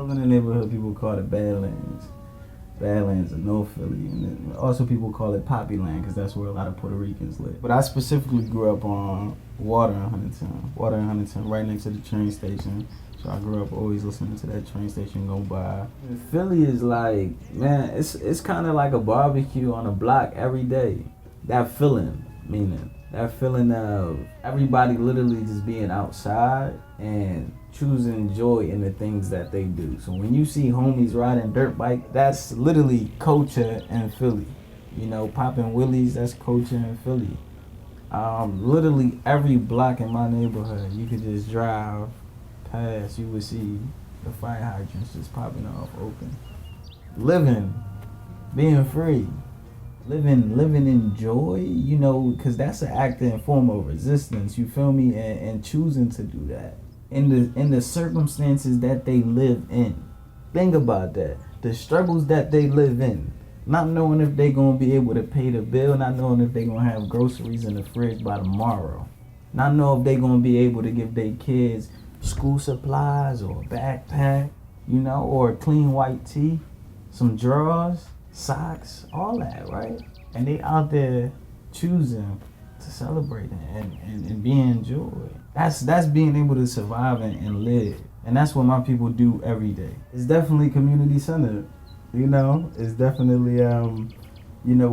live in a neighborhood people call it Badlands. Badlands of North Philly, and then also people call it Poppy Land because that's where a lot of Puerto Ricans live. But I specifically grew up on Water in Huntington, right next to the train station. So I grew up always listening to that train station go by. And Philly is like, man, it's kind of like a barbecue on a block every day. That feeling of everybody literally just being outside and choosing joy in the things that they do. So when you see homies riding dirt bike, that's literally culture in Philly. You know, popping willies, that's culture in Philly. Literally every block in my neighborhood, you could just drive past, you would see the fire hydrants just popping off open. Living, being free. Living in joy, you know, because that's an active form of resistance, you feel me, and choosing to do that in the circumstances that they live in. Think about that, the struggles that they live in, not knowing if they gonna be able to pay the bill, not knowing if they gonna have groceries in the fridge by tomorrow, not know if they gonna be able to give their kids school supplies or a backpack, you know, or a clean white tee, some drawers, socks, all that, right? And they out there choosing to celebrate and be in joy. That's being able to survive and live. And that's what my people do every day. It's definitely community centered, you know? It's definitely, you know,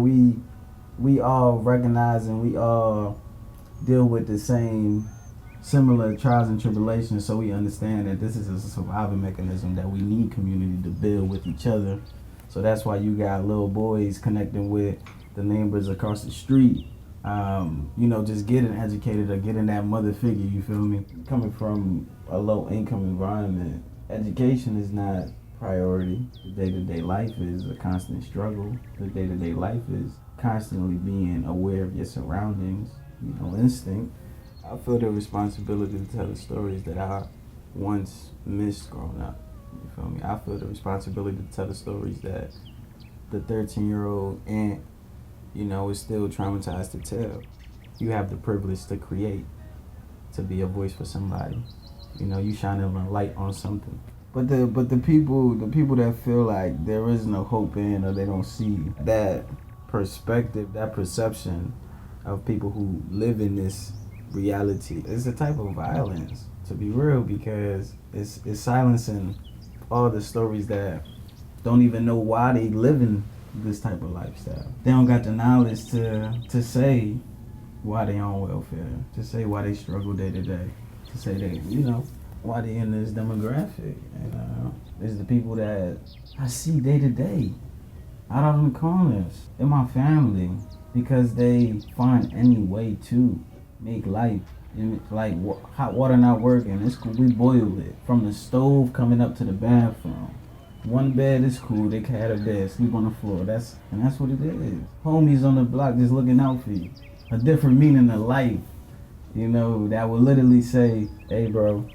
we all recognize and we all deal with the same similar trials and tribulations, so we understand that this is a survival mechanism, that we need community to build with each other. So that's why you got little boys connecting with the neighbors across the street, you know, just getting educated or getting that mother figure, you feel me? Coming from a low income environment, education is not priority. The day-to-day life is a constant struggle. The day-to-day life is constantly being aware of your surroundings, you know, instinct. I feel the responsibility to tell the stories that I once missed growing up. You feel me? I feel the responsibility to tell the stories that the 13-year-old aunt, you know, is still traumatized to tell. You have the privilege to create, to be a voice for somebody. You know, you shining a light on something. But the people that feel like there is no hope in, or they don't see that perspective, that perception of people who live in this reality, it's a type of violence, to be real, because it's silencing all the stories that don't even know why they live in this type of lifestyle. They don't got the knowledge to say why they on welfare, to say why they struggle day to day, to say they, you know, why they in this demographic. And it's the people that I see day to day out on the corners in my family, because they find any way to make life. Like hot water not working, it's cool, we boil it. From the stove coming up to the bathroom. One bed is cool, they can have a bed, sleep on the floor. That's what it is. Homies on the block just looking out for you. A different meaning of life, you know, that will literally say, hey bro,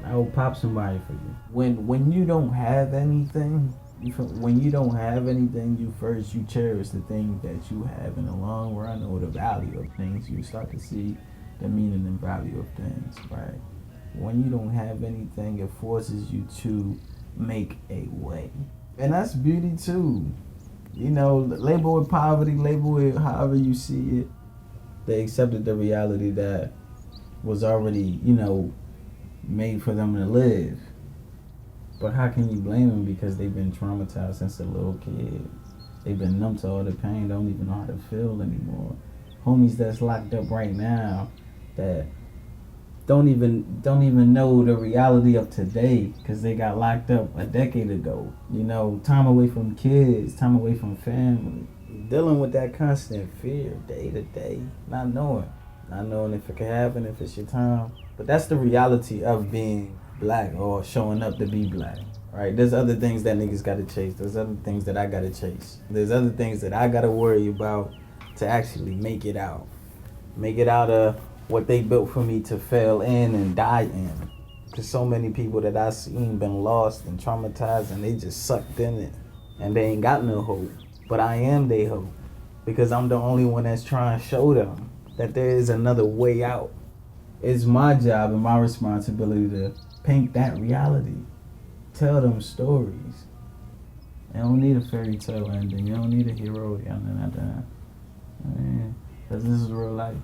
I will pop somebody for you. When you don't have anything, when you don't have anything, you cherish the things that you have in the long run, or the value of things. You start to see the meaning and value of things, right? When you don't have anything, it forces you to make a way. And that's beauty too. You know, label it poverty, label it however you see it. They accepted the reality that was already, you know, made for them to live. But how can you blame them, because they've been traumatized since a little kid? They've been numb to all the pain, don't even know how to feel anymore. Homies that's locked up right now that don't even know the reality of today, because they got locked up a decade ago. You know, time away from kids, time away from family. Dealing with that constant fear day to day, not knowing if it can happen, if it's your time. But that's the reality of being black, or showing up to be black, right? There's other things that niggas gotta chase. There's other things that I gotta chase. There's other things that I gotta worry about to actually make it out. Make it out of what they built for me to fail in and die in. Because so many people that I seen been lost and traumatized, and they just sucked in it. And they ain't got no hope. But I am their hope. Because I'm the only one that's trying to show them that there is another way out. It's my job and my responsibility to paint that reality. tell them stories. They don't need a fairy tale ending. You don't need a heroic ending at the end. I mean, because this is real life.